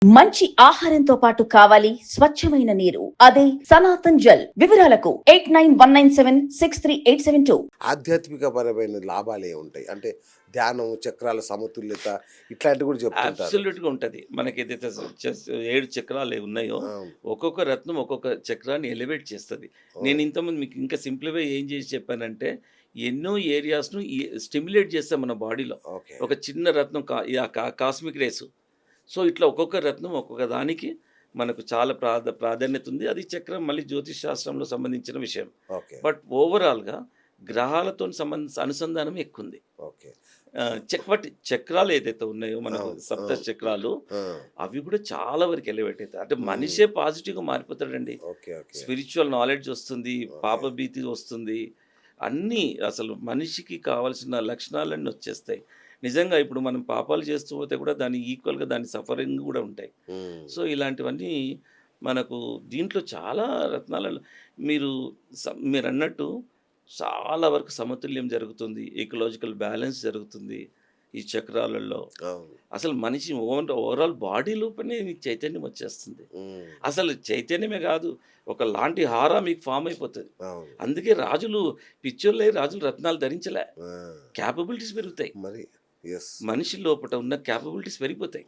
మంచి ఆహారంతో పాటు కావాలి స్వచ్ఛమైన నీరు. అదే సనాతన్ జల్. వివరాలకు 8919763872. ఆధ్యాత్మిక పరమైన లాభాలే ఉంటాయి. అంటే ధ్యానం, చక్రాల సమతుల్యత ఇట్లాంటివి కూడా చెప్తుంటారు. అబ్సల్యూట్‌గా ఉంటది. మనకేదైతే 7 చక్రాలు ఉన్నాయో, అవును. ఒక్కొక్క రత్నం ఒక్కొక్క చక్రాన్ని ఎలివేట్ చేస్తది. నేను ఓహ్! ఇంతకుముందు మీకు ఇంకా సింప్లిఫై ఏం చేసి చెప్పానంటే, ఎన్నో ఏరియాస్‌ను స్టిమ్యులేట్ చేస్తాం మన బాడీలో. ఓకే. ఒక చిన్న రత్నం కాస్మిక్ రేస్. సో, ఇట్లా ఒక్కొక్క రత్నం ఒక్కొక్క దానికి మనకు చాలా ప్రాధాన్యత ఉంది. అది చక్రం మళ్ళీ జ్యోతిష్ శాస్త్రంలో సంబంధించిన విషయం. ఓకే. బట్ ఓవరాల్‌గా గ్రహాలతోని అనుసంధానం ఎక్కువుంది. ఓకే. బట్ చక్రాలు ఏదైతే ఉన్నాయో మనకు అవును. సప్త అవును. చక్రాలు ఆ! అవి కూడా చాలా వరకు ఎలివేట్ అవుతాయి. అంటే హ్మ్. మనిషే పాజిటివ్‌గా మారిపోతాడండి. ఓకే. ఓకే. స్పిరిచువల్ నాలెడ్జ్ వస్తుంది, ఓకే. పాపభీతి వస్తుంది. అన్నీ అసలు మనిషికి కావాల్సిన లక్షణాలన్నీ వచ్చేస్తాయి. నిజంగా ఇప్పుడు మనం పాపాలు చేస్తూ పోతే కూడా దాని ఈక్వల్‌గా దాని సఫరింగ్ కూడా ఉంటాయి. హ్మ్. సో, ఇలాంటివన్నీ మనకు దీంట్లో చాలా రత్నాలలో మీరు మీరన్నట్టు చాలా వరకు సమతుల్యం జరుగుతుంది. ఎకలాజికల్ బ్యాలెన్స్ జరుగుతుంది ఈ చక్రాలలో. అవును. అసలు మనిషి ఓవరాల్ బాడీ లోపలనే మీకు చైతన్యం వచ్చేస్తుంది. హ్మ్. అసలు చైతన్యమే కాదు, ఒకలాంటి హారా మీకు ఫార్మ్ అయిపోతది. అవును. అందుకే రాజులు పిచ్చోళ్ళై రాజులు రత్నాలు ధరించలే. ఆ! కేపబిలిటీస్ పెరుగుతాయి. మరి యెస్. మనిషి లోపట ఉన్న కేపబిలిటీస్ పెరిగిపోతాయి.